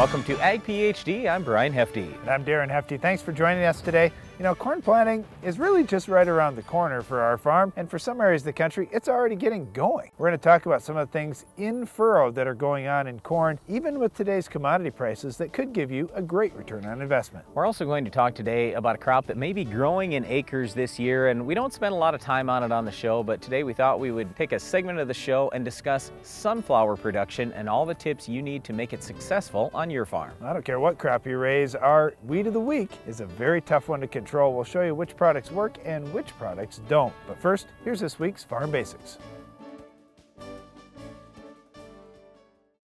Welcome to Ag PhD. I'm Brian Hefty. And I'm Darren Hefty. Thanks for joining us today. You know, corn planting is really just right around the corner for our farm, and for some areas of the country, it's already getting going. We're going to talk about some of the things in furrow that are going on in corn, even with today's commodity prices, that could give you a great return on investment. We're also going to talk today about a crop that may be growing in acres this year, and we don't spend a lot of time on it on the show, but today we thought we would take a segment of the show and discuss sunflower production and all the tips you need to make it successful on your farm. I don't care what crop you raise, our weed of the week is a very tough one to control. We'll show you which products work and which products don't. But first, here's this week's Farm Basics.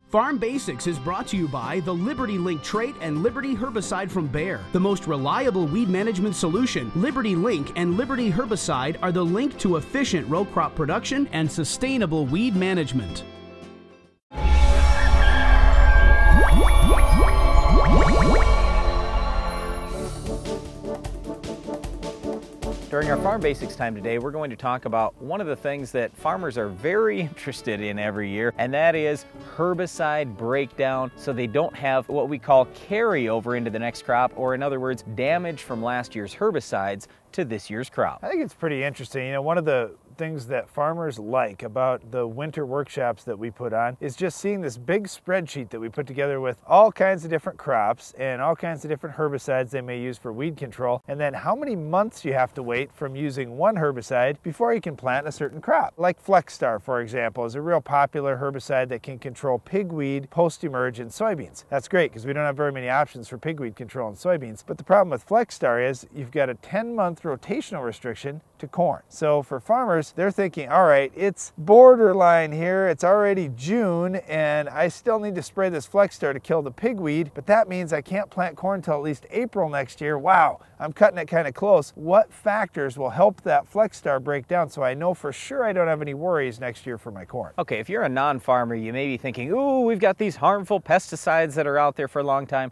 Farm Basics is brought to you by the Liberty Link trait and Liberty herbicide from Bayer. The most reliable weed management solution, Liberty Link and Liberty herbicide are the link to efficient row crop production and sustainable weed management. During our Farm Basics time today, we're going to talk about one of the things that farmers are very interested in every year, and that is herbicide breakdown, so they don't have what we call carryover into the next crop, or in other words, damage from last year's herbicides to this year's crop. I think it's pretty interesting. You know, one of the things that farmers like about the winter workshops that we put on is just seeing this big spreadsheet that we put together with all kinds of different crops and all kinds of different herbicides they may use for weed control, and then how many months you have to wait from using one herbicide before you can plant a certain crop. Like Flexstar, for example, is a real popular herbicide that can control pigweed post-emerge in soybeans. That's great because we don't have very many options for pigweed control in soybeans, but the problem with Flexstar is you've got a 10-month rotational restriction to corn. So for farmers, they're thinking, all right, it's borderline here, it's already June, and I still need to spray this Flexstar to kill the pigweed, but that means I can't plant corn until at least April next year. Wow, I'm cutting it kind of close. What factors will help that Flexstar break down so I know for sure I don't have any worries next year for my corn? Okay, if you're a non-farmer, you may be thinking, ooh, we've got these harmful pesticides that are out there for a long time.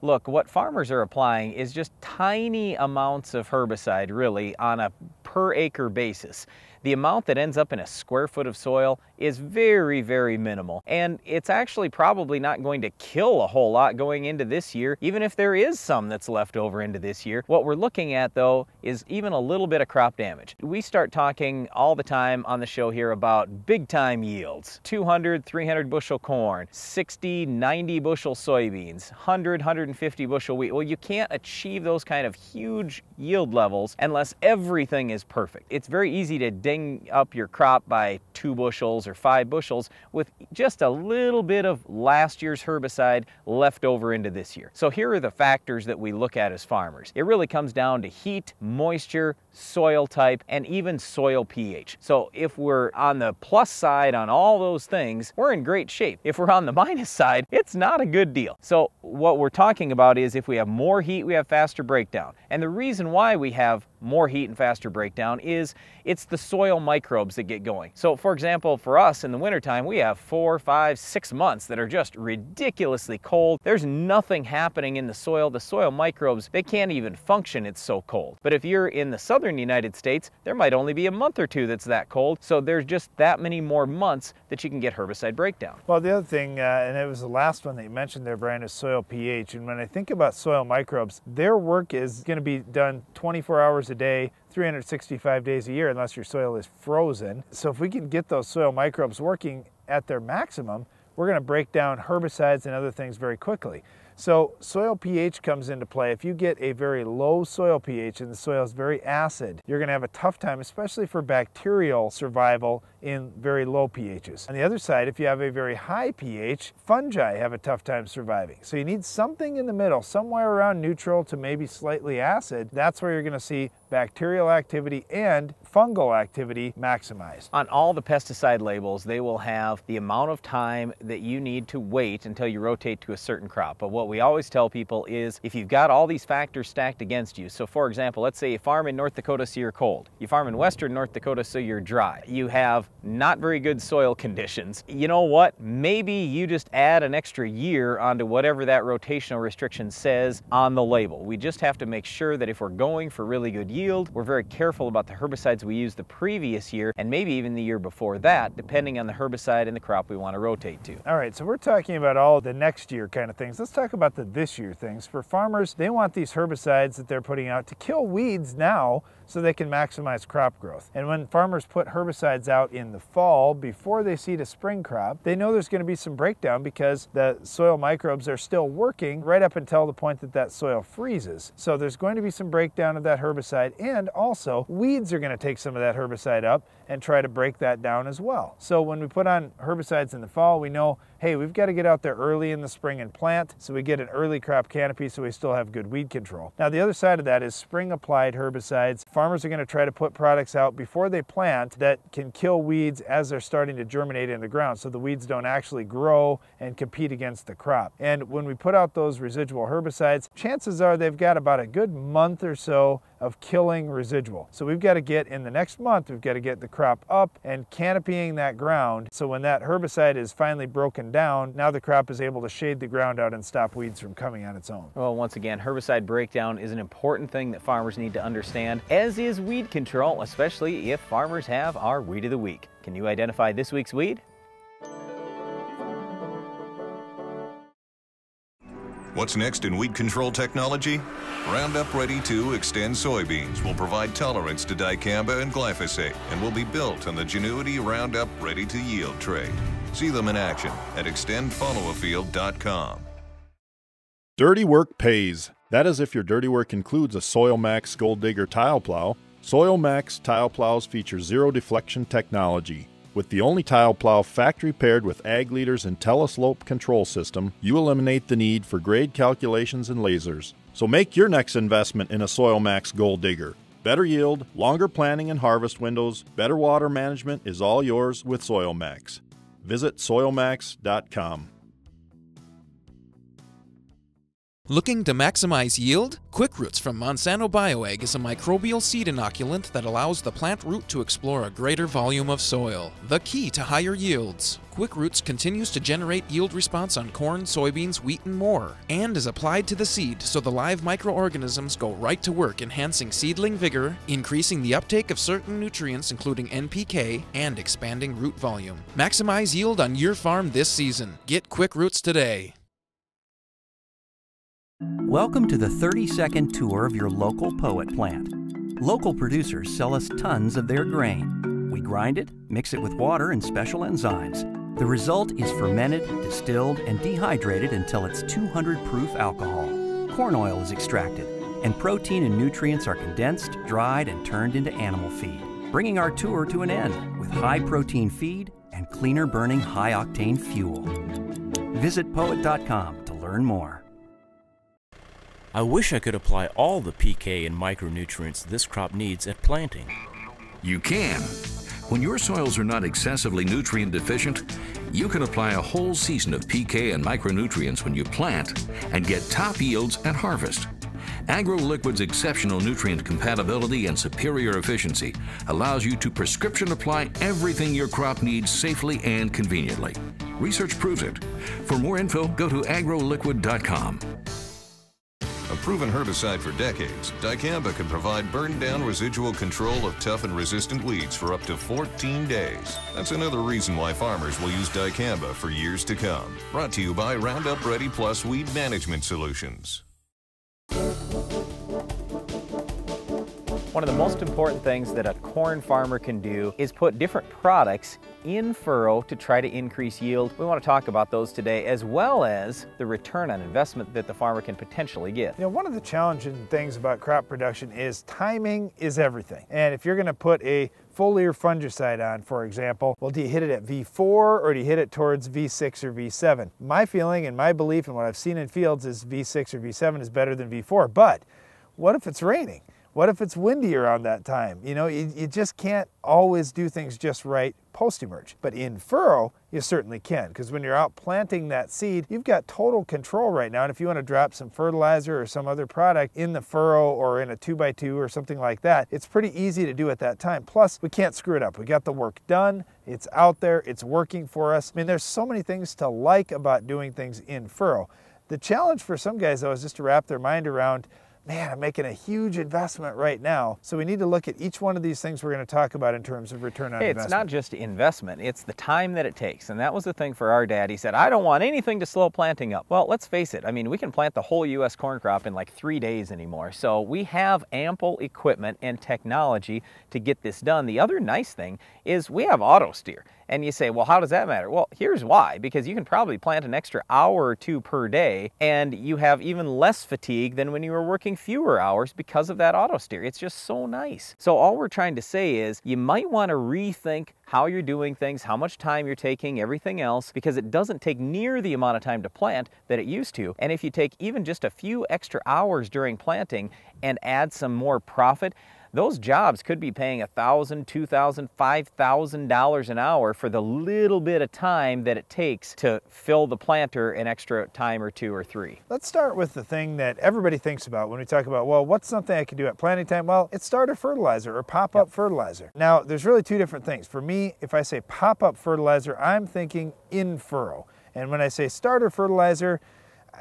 Look, what farmers are applying is just tiny amounts of herbicide, really, on a per acre basis. The amount that ends up in a square foot of soil is very, very minimal. And it's actually probably not going to kill a whole lot going into this year, even if there is some that's left over into this year. What we're looking at, though, is even a little bit of crop damage. We start talking all the time on the show here about big time yields. 200, 300 bushel corn, 60, 90 bushel soybeans, 100, 150 bushel wheat. Well, you can't achieve those kind of huge yield levels unless everything is perfect. It's very easy to ding up your crop by 2 bushels or 5 bushels with just a little bit of last year's herbicide left over into this year. So here are the factors that we look at as farmers. It really comes down to heat, moisture, soil type, and even soil pH. So if we're on the plus side on all those things, we're in great shape. If we're on the minus side, it's not a good deal. So what we're talking about is if we have more heat, we have faster breakdown. And the reason why we have more heat and faster breakdown is it's the soil microbes that get going. So for example, for us in the wintertime, we have 4, 5, 6 months that are just ridiculously cold. There's nothing happening in the soil. The soil microbes, they can't even function, it's so cold. But if you're in the southern United States, there might only be a month or two that's that cold. So there's just that many more months that you can get herbicide breakdown. Well, the other thing, and it was the last one that you mentioned there, Brian, is soil pH. And when I think about soil microbes, their work is going to be done 24 hours a day, 365 days a year, unless your soil is frozen. So if we can get those soil microbes working at their maximum, we're going to break down herbicides and other things very quickly. So soil pH comes into play. If you get a very low soil pH and the soil is very acid, you're going to have a tough time, especially for bacterial survival in very low pHs. On the other side, if you have a very high pH, fungi have a tough time surviving. So you need something in the middle, somewhere around neutral to maybe slightly acid. That's where you're going to see bacterial activity and fungal activity maximized. On all the pesticide labels, they will have the amount of time that you need to wait until you rotate to a certain crop. But what we always tell people is if you've got all these factors stacked against you, so for example, let's say you farm in North Dakota so you're cold, you farm in western North Dakota so you're dry, you have not very good soil conditions, you know what, maybe you just add an extra year onto whatever that rotational restriction says on the label. We just have to make sure that if we're going for really good yield, we're very careful about the herbicides we used the previous year and maybe even the year before that, depending on the herbicide and the crop we want to rotate to. All right, so we're talking about all the next year kind of things. Let's talk talk about the this year things. For farmers, they want these herbicides that they're putting out to kill weeds now so they can maximize crop growth. And when farmers put herbicides out in the fall before they seed a spring crop, they know there's going to be some breakdown because the soil microbes are still working right up until the point that that soil freezes. So there's going to be some breakdown of that herbicide, and also weeds are going to take some of that herbicide up and try to break that down as well. So when we put on herbicides in the fall, we know, hey, we've got to get out there early in the spring and plant so we get an early crop canopy so we still have good weed control. Now the other side of that is spring applied herbicides. Farmers are going to try to put products out before they plant that can kill weeds as they're starting to germinate in the ground so the weeds don't actually grow and compete against the crop. And when we put out those residual herbicides, chances are they've got about a good month or so of killing residual. So we've got to get, in the next month, we've got to get the crop up and canopying that ground so when that herbicide is finally broken down, now the crop is able to shade the ground out and stop weeds from coming on its own. Well, once again, herbicide breakdown is an important thing that farmers need to understand, as is weed control, especially if farmers have our Weed of the Week. Can you identify this week's weed? What's next in weed control technology? Roundup Ready 2 Extend soybeans will provide tolerance to dicamba and glyphosate and will be built on the Genuity Roundup Ready to Yield trait. See them in action at extendfollowafield.com. Dirty work pays. That is if your dirty work includes a Soil Max Gold Digger tile plow. Soil Max tile plows feature zero deflection technology. With the only tile plow factory paired with Ag Leader's IntelliSlope control system, you eliminate the need for grade calculations and lasers. So make your next investment in a Soil Max Gold Digger. Better yield, longer planting and harvest windows, better water management is all yours with Soil Max. Visit soilmax.com. Looking to maximize yield? Quick Roots from Monsanto Bioag is a microbial seed inoculant that allows the plant root to explore a greater volume of soil, the key to higher yields. Quick Roots continues to generate yield response on corn, soybeans, wheat, and more, and is applied to the seed so the live microorganisms go right to work enhancing seedling vigor, increasing the uptake of certain nutrients including NPK, and expanding root volume. Maximize yield on your farm this season. Get Quick Roots today. Welcome to the 30-second tour of your local Poet plant. Local producers sell us tons of their grain. We grind it, mix it with water and special enzymes. The result is fermented, distilled, and dehydrated until it's 200 proof alcohol. Corn oil is extracted, and protein and nutrients are condensed, dried, and turned into animal feed, bringing our tour to an end with high-protein feed and cleaner-burning high-octane fuel. Visit poet.com to learn more. I wish I could apply all the PK and micronutrients this crop needs at planting. You can. When your soils are not excessively nutrient deficient, you can apply a whole season of PK and micronutrients when you plant and get top yields at harvest. AgroLiquid's exceptional nutrient compatibility and superior efficiency allows you to prescription apply everything your crop needs safely and conveniently. Research proves it. For more info, go to agroliquid.com. A proven herbicide for decades, dicamba can provide burn-down residual control of tough and resistant weeds for up to 14 days. That's another reason why farmers will use dicamba for years to come. Brought to you by Roundup Ready Plus Weed Management Solutions. One of the most important things that a corn farmer can do is put different products in furrow to try to increase yield. We want to talk about those today, as well as the return on investment that the farmer can potentially get. You know, one of the challenging things about crop production is timing is everything. And if you're going to put a foliar fungicide on, for example, well, do you hit it at V4 or do you hit it towards V6 or V7? My feeling and my belief and what I've seen in fields is V6 or V7 is better than V4. But what if it's raining? What if it's windy around that time? You know, you just can't always do things just right post-emerge. But in furrow, you certainly can, because when you're out planting that seed, you've got total control right now. And if you want to drop some fertilizer or some other product in the furrow or in a 2x2 or something like that, it's pretty easy to do at that time. Plus, we can't screw it up. We got the work done. It's out there. It's working for us. I mean, there's so many things to like about doing things in furrow. The challenge for some guys, though, is just to wrap their mind around man, I'm making a huge investment right now. So we need to look at each one of these things we're going to talk about in terms of return on investment. It's not just investment, it's the time that it takes. And that was the thing for our dad. He said, I don't want anything to slow planting up. Well, let's face it. I mean, we can plant the whole U.S. corn crop in like 3 days anymore. So we have ample equipment and technology to get this done. The other nice thing is we have auto steer. And you say, well, how does that matter? Well, here's why. Because you can probably plant an extra hour or two per day, and you have even less fatigue than when you were working fewer hours because of that auto steer. It's just so nice. So all we're trying to say is you might want to rethink how you're doing things, how much time you're taking, everything else, because it doesn't take near the amount of time to plant that it used to. And if you take even just a few extra hours during planting and add some more profit, those jobs could be paying $1,000, $2,000, $5,000 an hour for the little bit of time that it takes to fill the planter an extra time or 2 or 3. Let's start with the thing that everybody thinks about when we talk about, well, what's something I could do at planting time? Well, it's starter fertilizer or pop-up fertilizer. Now, there's really 2 different things. For me, if I say pop-up fertilizer, I'm thinking in-furrow. And when I say starter fertilizer,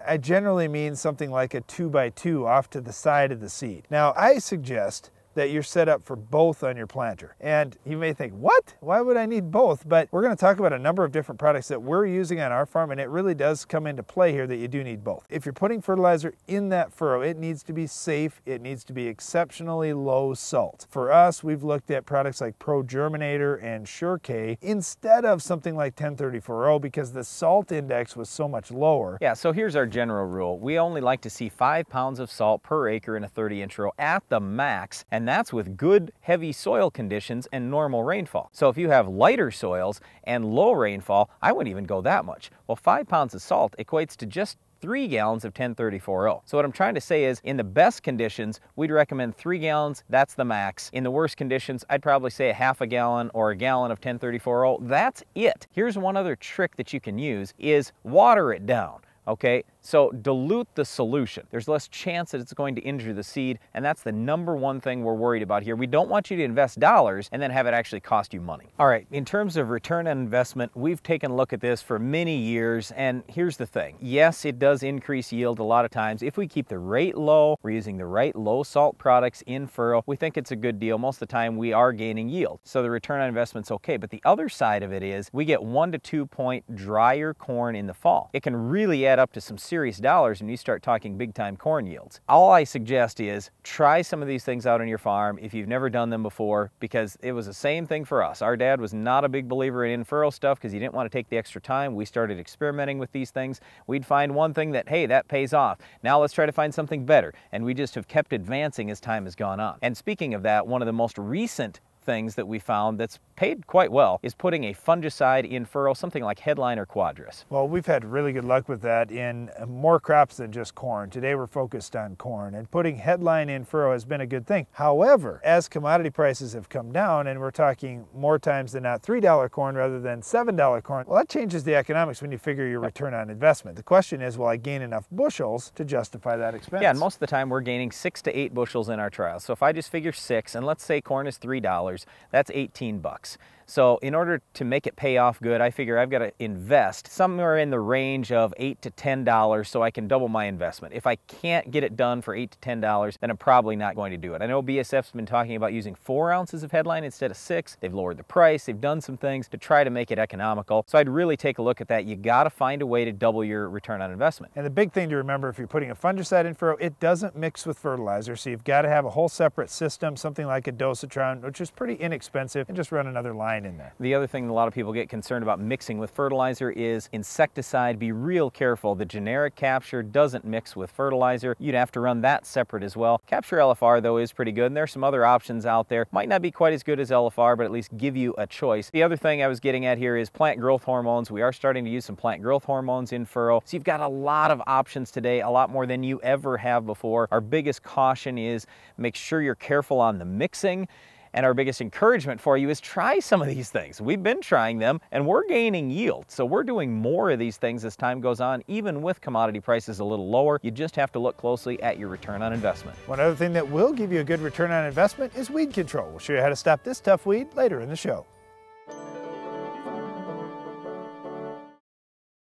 I generally mean something like a 2x2 off to the side of the seed. Now, I suggest that you're set up for both on your planter. And you may think, what? Why would I need both? But we're going to talk about a number of different products that we're using on our farm, and it really does come into play here that you do need both. If you're putting fertilizer in that furrow, it needs to be safe. It needs to be exceptionally low salt. For us, we've looked at products like Pro Germinator and Sure-K instead of something like 1034O because the salt index was so much lower. Yeah, so here's our general rule. We only like to see 5 pounds of salt per acre in a 30-inch row at the max, and that's with good heavy soil conditions and normal rainfall. So if you have lighter soils and low rainfall, I wouldn't even go that much. Well, 5 pounds of salt equates to just 3 gallons of 1034O. So what I'm trying to say is, in the best conditions, we'd recommend 3 gallons, that's the max. In the worst conditions, I'd probably say a half a gallon or a gallon of 1034O, that's it. Here's one other trick that you can use, is water it down. Okay, so dilute the solution. There's less chance that it's going to injure the seed, and that's the #1 thing we're worried about here. We don't want you to invest dollars and then have it actually cost you money. All right, in terms of return on investment, we've taken a look at this for many years, and here's the thing. Yes, it does increase yield a lot of times. If we keep the rate low, we're using the right low salt products in furrow, we think it's a good deal. Most of the time we are gaining yield, so the return on investment's okay. But the other side of it is we get 1 to 2 point drier corn in the fall. It can really add up to some serious dollars when you start talking big time corn yields. All I suggest is try some of these things out on your farm if you've never done them before, because it was the same thing for us. Our dad was not a big believer in in-furrow stuff because he didn't want to take the extra time. We started experimenting with these things. We'd find one thing that, hey, that pays off. Now let's try to find something better. And we just have kept advancing as time has gone on. And speaking of that, one of the most recent things that we found that's paid quite well is putting a fungicide in furrow, something like Headline or Quadris. Well, we've had really good luck with that in more crops than just corn. Today we're focused on corn, and putting Headline in furrow has been a good thing. However, as commodity prices have come down, and we're talking more times than not $3 corn rather than $7 corn, well, that changes the economics when you figure your return on investment. The question is, will I gain enough bushels to justify that expense? Yeah, and most of the time we're gaining 6 to 8 bushels in our trials. So if I just figure 6, and let's say corn is $3, that's 18 bucks. So in order to make it pay off good, I figure I've got to invest somewhere in the range of $8 to $10 so I can double my investment. If I can't get it done for $8 to $10, then I'm probably not going to do it. I know BSF's been talking about using 4 ounces of Headline instead of 6. They've lowered the price. They've done some things to try to make it economical. So I'd really take a look at that. You got to find a way to double your return on investment. And the big thing to remember, if you're putting a fungicide in furrow, it doesn't mix with fertilizer. So you've got to have a whole separate system, something like a dosatron, which is pretty inexpensive, and just run another line in there. The other thing a lot of people get concerned about mixing with fertilizer is insecticide. Be real careful. The generic Capture doesn't mix with fertilizer. You'd have to run that separate as well. Capture LFR, though, is pretty good, and there's some other options out there. Might not be quite as good as LFR, but at least give you a choice. The other thing I was getting at here is plant growth hormones. We are starting to use some plant growth hormones in furrow. So you've got a lot of options today, a lot more than you ever have before. Our biggest caution is make sure you're careful on the mixing. And our biggest encouragement for you is try some of these things. We've been trying them and we're gaining yield. So we're doing more of these things as time goes on, even with commodity prices a little lower. You just have to look closely at your return on investment. One other thing that will give you a good return on investment is weed control. We'll show you how to stop this tough weed later in the show.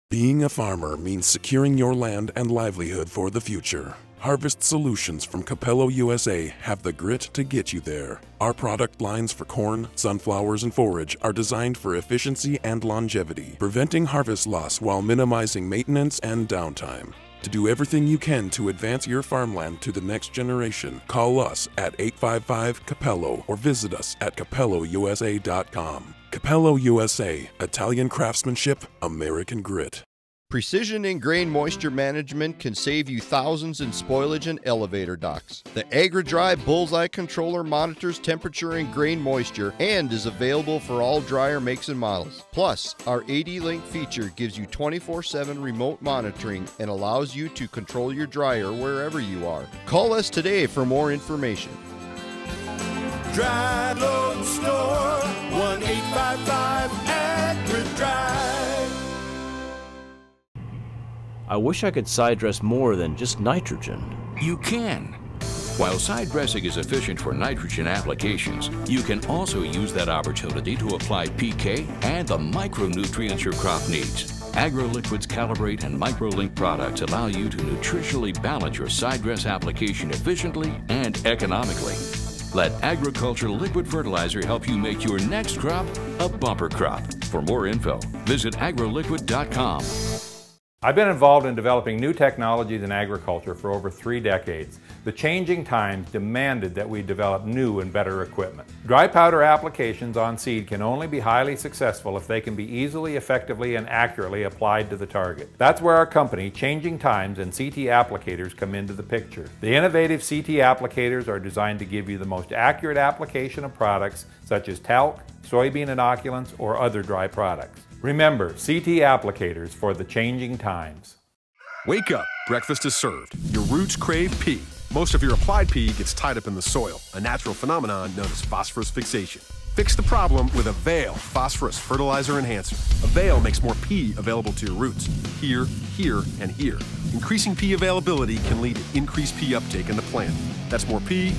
Being a farmer means securing your land and livelihood for the future. Harvest solutions from Capello USA have the grit to get you there. Our product lines for corn, sunflowers, and forage are designed for efficiency and longevity, preventing harvest loss while minimizing maintenance and downtime. To do everything you can to advance your farmland to the next generation, call us at 855-CAPELLO or visit us at capellousa.com. Capello USA, Italian craftsmanship, American grit. Precision in grain moisture management can save you thousands in spoilage and elevator ducts. The AgriDry Bullseye Controller monitors temperature and grain moisture and is available for all dryer makes and models. Plus, our AD-Link feature gives you 24/7 remote monitoring and allows you to control your dryer wherever you are. Call us today for more information. Dry Load Store, 1-855-AgriDry. I wish I could side dress more than just nitrogen. You can. While side dressing is efficient for nitrogen applications, you can also use that opportunity to apply PK and the micronutrients your crop needs. AgroLiquid's Calibrate and MicroLink products allow you to nutritionally balance your side dress application efficiently and economically. Let agriculture liquid fertilizer help you make your next crop a bumper crop. For more info, visit agroliquid.com. I've been involved in developing new technologies in agriculture for over 3 decades. The changing times demanded that we develop new and better equipment. Dry powder applications on seed can only be highly successful if they can be easily, effectively, and accurately applied to the target. That's where our company, Changing Times and CT Applicators, come into the picture. The innovative CT applicators are designed to give you the most accurate application of products such as talc, soybean inoculants, or other dry products. Remember, CT Applicators for the changing times. Wake up, breakfast is served. Your roots crave P. Most of your applied P gets tied up in the soil, a natural phenomenon known as phosphorus fixation. Fix the problem with Avail Phosphorus Fertilizer Enhancer. Avail makes more P available to your roots, here, here, and here. Increasing P availability can lead to increased P uptake in the plant. That's more P,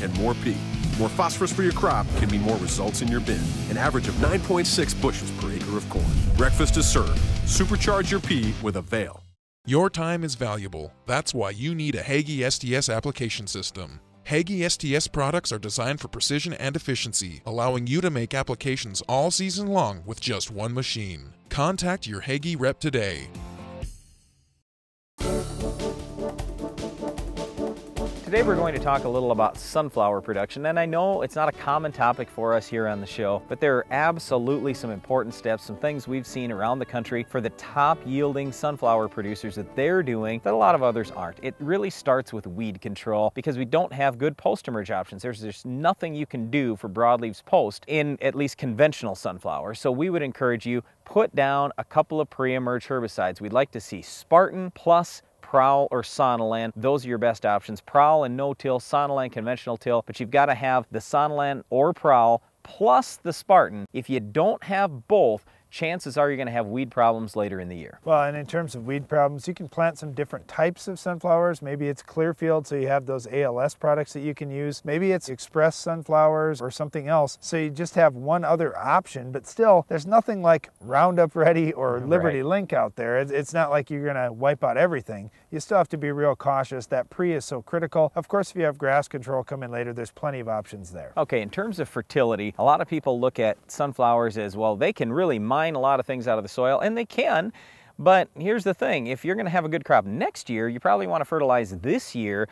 and more P. More phosphorus for your crop can mean more results in your bin. An average of 9.6 bushels per acre of corn. Breakfast is served. Supercharge your P with Avail. Your time is valuable. That's why you need a Hagie STS application system. Hagie STS products are designed for precision and efficiency, allowing you to make applications all season long with just one machine. Contact your Hagie rep today. Today we're going to talk a little about sunflower production, and I know it's not a common topic for us here on the show, but there are absolutely some important steps, some things we've seen around the country for the top yielding sunflower producers that they're doing that a lot of others aren't. It really starts with weed control because we don't have good post-emerge options. There's nothing you can do for broadleaves post in at least conventional sunflower, so we would encourage you, put down a couple of pre-emerge herbicides. We'd like to see Spartan plus Prowl or Sonalan. Those are your best options. Prowl and no-till, Sonalan conventional till, but you've got to have the Sonalan or Prowl plus the Spartan. If you don't have both, chances are you're going to have weed problems later in the year. Well, and in terms of weed problems, you can plant some different types of sunflowers. Maybe it's Clearfield, so you have those ALS products that you can use. Maybe it's Express sunflowers or something else. So you just have one other option, but still, there's nothing like Roundup Ready or Liberty Link out there. It's not like you're going to wipe out everything. You still have to be real cautious. That pre is so critical. Of course, if you have grass control come in later, there's plenty of options there. Okay, in terms of fertility, a lot of people look at sunflowers as, well, they can really mine a lot of things out of the soil, and they can, but here's the thing. If you're going to have a good crop next year, you probably want to fertilize this year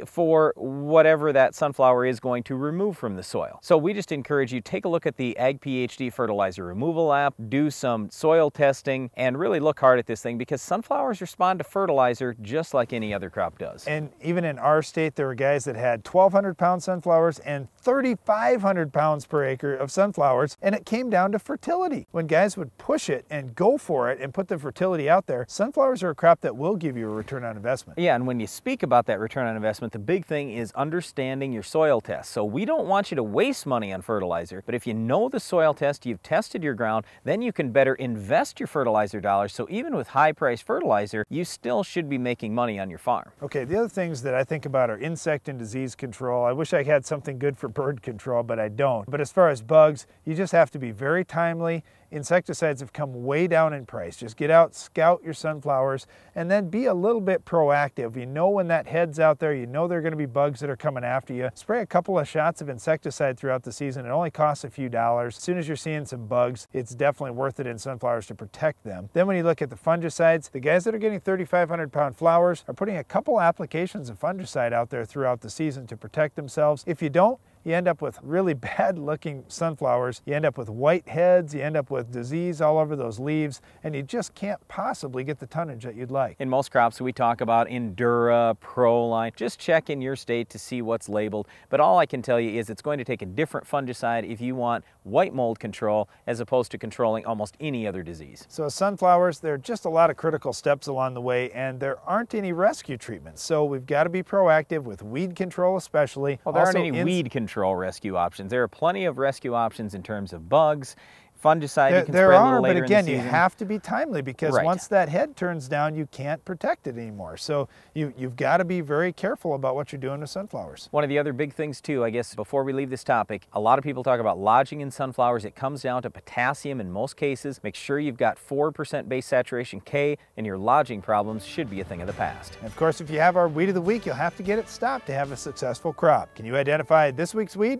for whatever that sunflower is going to remove from the soil. So we just encourage you, take a look at the Ag PhD fertilizer removal app, do some soil testing, and really look hard at this thing because sunflowers respond to fertilizer just like any other crop does. And even in our state, there were guys that had 1,200-pound sunflowers and 3,500 pounds per acre of sunflowers, and it came down to fertility. When guys would push it and go for it and put the fertility out there, sunflowers are a crop that will give you a return on investment. Yeah, and when you speak about that return on investment, the big thing is understanding your soil test. So we don't want you to waste money on fertilizer, but if you know the soil test, you've tested your ground, then you can better invest your fertilizer dollars. So even with high-priced fertilizer, you still should be making money on your farm. Okay, the other things that I think about are insect and disease control. I wish I had something good for bird control, but I don't. But as far as bugs, you just have to be very timely insecticides have come way down in price. Just get out, scout your sunflowers, and then be a little bit proactive. You know when that head's out there, you know there are going to be bugs that are coming after you. Spray a couple of shots of insecticide throughout the season. It only costs a few dollars. As soon as you're seeing some bugs, it's definitely worth it in sunflowers to protect them. Then when you look at the fungicides, the guys that are getting 3,500 pound flowers are putting a couple applications of fungicide out there throughout the season to protect themselves. If you don't, you end up with really bad looking sunflowers. You end up with white heads, you end up with disease all over those leaves, and you just can't possibly get the tonnage that you'd like. In most crops we talk about Endura, Proline. Just check in your state to see what's labeled. But all I can tell you is it's going to take a different fungicide if you want white mold control as opposed to controlling almost any other disease. So sunflowers, there are just a lot of critical steps along the way, and there aren't any rescue treatments. So we've got to be proactive with weed control especially. Well, there aren't any weed control rescue options. There are plenty of rescue options in terms of bugs, fungicide you can spray a little later in the season. But again, you have to be timely because once that head turns down, you can't protect it anymore. So you've got to be very careful about what you're doing with sunflowers. One of the other big things too, I guess, before we leave this topic, a lot of people talk about lodging in sunflowers. It comes down to potassium in most cases. Make sure you've got 4% base saturation K, and your lodging problems should be a thing of the past. And of course, if you have our weed of the week, you'll have to get it stopped to have a successful crop. Can you identify this week's weed?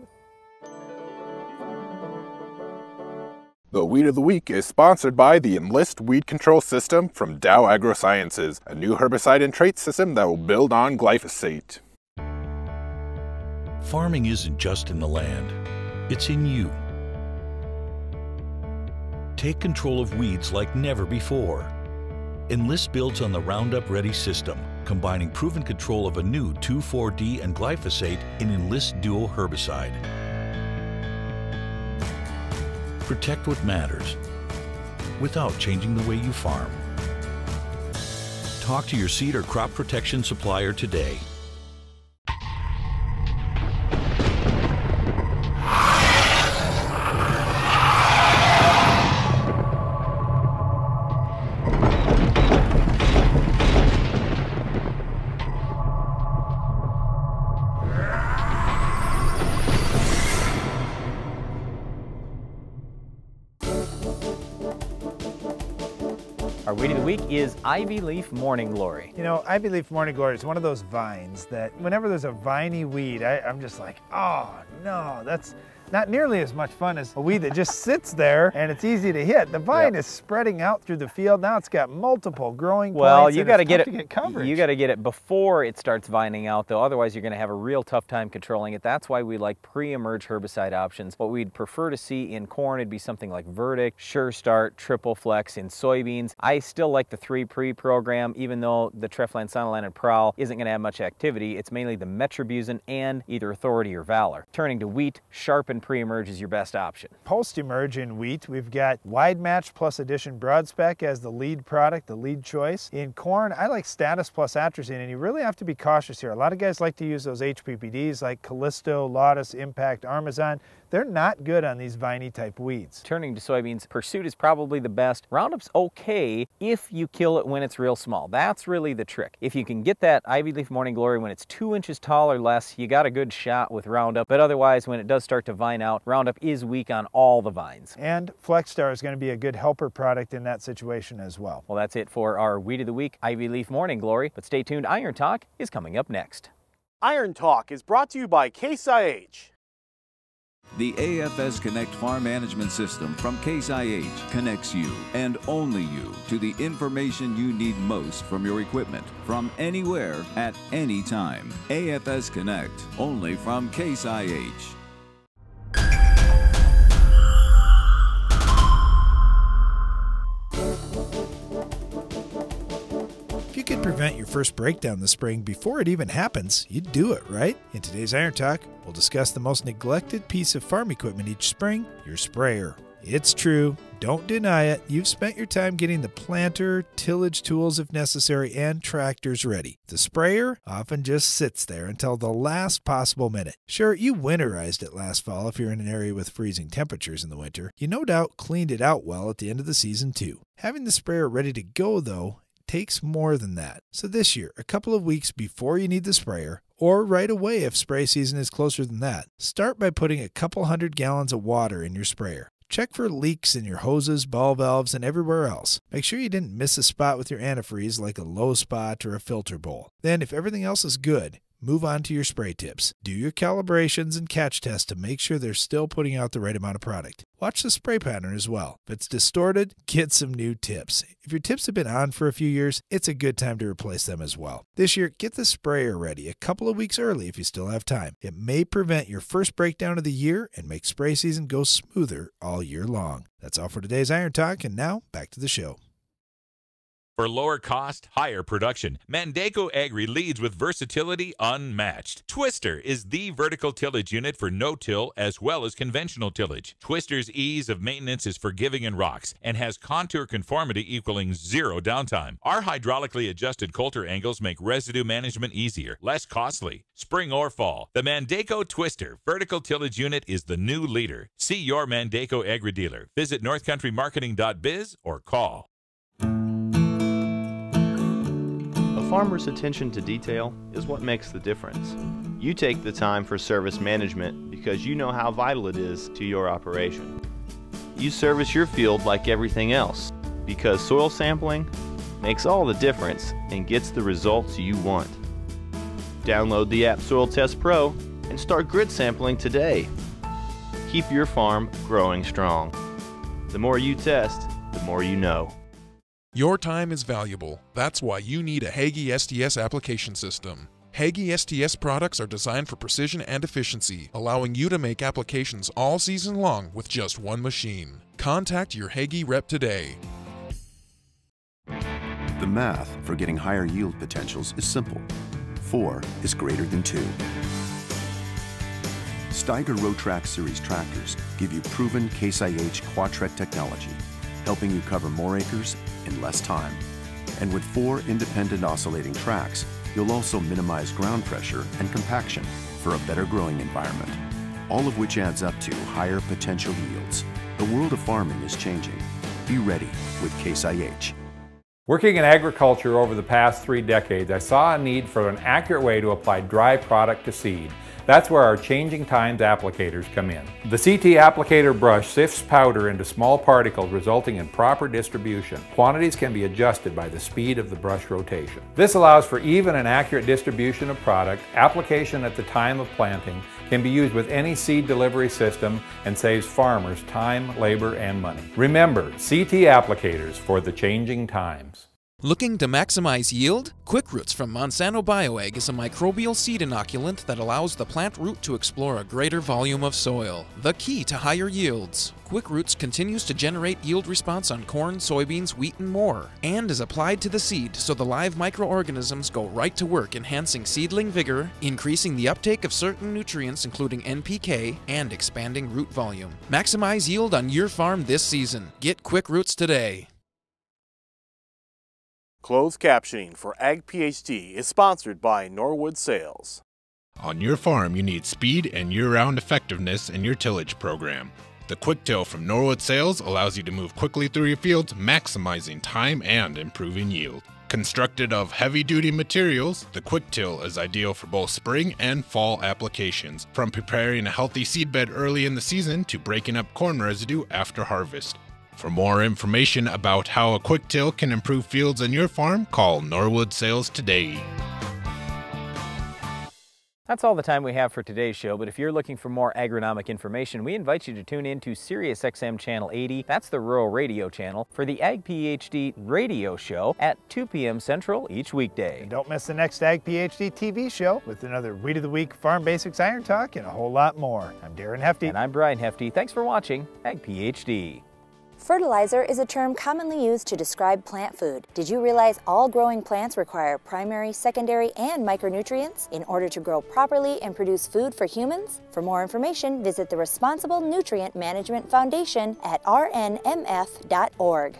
The Weed of the Week is sponsored by the Enlist Weed Control System from Dow AgroSciences, a new herbicide and trait system that will build on glyphosate. Farming isn't just in the land, it's in you. Take control of weeds like never before. Enlist builds on the Roundup Ready system, combining proven control of a new 2,4-D and glyphosate in Enlist Duo herbicide. Protect what matters without changing the way you farm. Talk to your seed or crop protection supplier today. Our weed of the week is Ivyleaf Morningglory. You know, Ivyleaf Morningglory is one of those vines that whenever there's a viney weed, I'm just like, oh no, that's not nearly as much fun as a weed that just sits there and it's easy to hit. The vine is spreading out through the field. Now it's got multiple growing points. Well, you got to get it. You got to get it before it starts vining out, though. Otherwise, you're going to have a real tough time controlling it. That's why we like pre-emerge herbicide options. What we'd prefer to see in corn would be something like Verdict, Sure Start, Triple Flex. In soybeans, I still like the 3 Pre program, even though the Treflan, Sonalan, and Prowl isn't going to have much activity. It's mainly the Metribuzin and either Authority or Valor. Turning to wheat, Sharp and pre-emerge is your best option. Post-emerge in wheat, we've got Wide Match plus Addition Broad Spec as the lead product, the lead choice. In corn, I like Status plus Atrazine, and you really have to be cautious here. A lot of guys like to use those HPPDs like Callisto, Lotus, Impact, Armazon. They're not good on these viney type weeds. Turning to soybeans, Pursuit is probably the best. Roundup's okay if you kill it when it's real small. That's really the trick. If you can get that Ivyleaf Morningglory when it's 2 inches tall or less, you got a good shot with Roundup. But otherwise, when it does start to vine out, Roundup is weak on all the vines. And FlexStar is going to be a good helper product in that situation as well. Well, that's it for our Weed of the Week, Ivyleaf Morningglory. But stay tuned, Iron Talk is coming up next. Iron Talk is brought to you by Case IH. The AFS Connect Farm Management System from Case IH connects you, and only you, to the information you need most from your equipment, from anywhere, at any time. AFS Connect, only from Case IH. If you could prevent your first breakdown this spring before it even happens, you'd do it, right? In today's Iron Talk, we'll discuss the most neglected piece of farm equipment each spring, your sprayer. It's true, don't deny it, you've spent your time getting the planter, tillage tools if necessary, and tractors ready. The sprayer often just sits there until the last possible minute. Sure, you winterized it last fall if you're in an area with freezing temperatures in the winter. You no doubt cleaned it out well at the end of the season too. Having the sprayer ready to go, though, takes more than that. So this year, a couple of weeks before you need the sprayer, or right away if spray season is closer than that, start by putting a couple 100 gallons of water in your sprayer. check for leaks in your hoses, ball valves, and everywhere else. Make sure you didn't miss a spot with your antifreeze like a low spot or a filter bowl. Then, if everything else is good, move on to your spray tips. Do your calibrations and catch tests to make sure they're still putting out the right amount of product. Watch the spray pattern as well. If it's distorted, get some new tips. If your tips have been on for a few years, it's a good time to replace them as well. This year, get the sprayer ready a couple of weeks early if you still have time. It may prevent your first breakdown of the year and make spray season go smoother all year long. That's all for today's Iron Talk, and now back to the show. For lower cost, higher production, Mandako Agri leads with versatility unmatched. Twister is the vertical tillage unit for no-till as well as conventional tillage. Twister's ease of maintenance is forgiving and rocks and has contour conformity equaling zero downtime. Our hydraulically adjusted coulter angles make residue management easier, less costly. Spring or fall, the Mandako Twister vertical tillage unit is the new leader. See your Mandako Agri dealer. Visit northcountrymarketing.biz or call. A farmer's attention to detail is what makes the difference. You take the time for service management because you know how vital it is to your operation. You service your field like everything else because soil sampling makes all the difference and gets the results you want. Download the app Soil Test Pro and start grid sampling today. Keep your farm growing strong. The more you test, the more you know. Your time is valuable. That's why you need a Hagie STS application system. Hagie STS products are designed for precision and efficiency, allowing you to make applications all season long with just one machine. Contact your Hagie rep today. The math for getting higher yield potentials is simple. 4 is greater than 2. Steiger Rotrax Series tractors give you proven Case IH Quadtrek technology, helping you cover more acres in less time. And with 4 independent oscillating tracks, you'll also minimize ground pressure and compaction for a better growing environment, all of which adds up to higher potential yields. The world of farming is changing. Be ready with Case IH. Working in agriculture over the past 3 decades, I saw a need for an accurate way to apply dry product to seed. That's where our Changing Times applicators come in. The CT applicator brush sifts powder into small particles, resulting in proper distribution. Quantities can be adjusted by the speed of the brush rotation. This allows for even and accurate distribution of product. Application at the time of planting can be used with any seed delivery system and saves farmers time, labor, and money. Remember, CT applicators for the Changing Times. Looking to maximize yield? Quick Roots from Monsanto Bioegg is a microbial seed inoculant that allows the plant root to explore a greater volume of soil, the key to higher yields. Quick Roots continues to generate yield response on corn, soybeans, wheat, and more, and is applied to the seed so the live microorganisms go right to work enhancing seedling vigor, increasing the uptake of certain nutrients including NPK, and expanding root volume. Maximize yield on your farm this season. Get Quick Roots today. Closed captioning for Ag PhD is sponsored by Norwood Sales. On your farm, you need speed and year-round effectiveness in your tillage program. The Quick Till from Norwood Sales allows you to move quickly through your fields, maximizing time and improving yield. Constructed of heavy-duty materials, the Quick Till is ideal for both spring and fall applications, from preparing a healthy seedbed early in the season to breaking up corn residue after harvest. For more information about how a Quick Till can improve fields on your farm, call Norwood Sales today. That's all the time we have for today's show, but if you're looking for more agronomic information, we invite you to tune in to Sirius XM Channel 80, that's the rural radio channel, for the Ag PhD radio show at 2 p.m. Central each weekday. And don't miss the next Ag PhD TV show with another Weed of the Week, Farm Basics Iron Talk, and a whole lot more. I'm Darren Hefty. And I'm Brian Hefty. Thanks for watching Ag PhD. Fertilizer is a term commonly used to describe plant food. Did you realize all growing plants require primary, secondary, and micronutrients in order to grow properly and produce food for humans? For more information, visit the Responsible Nutrient Management Foundation at rnmf.org.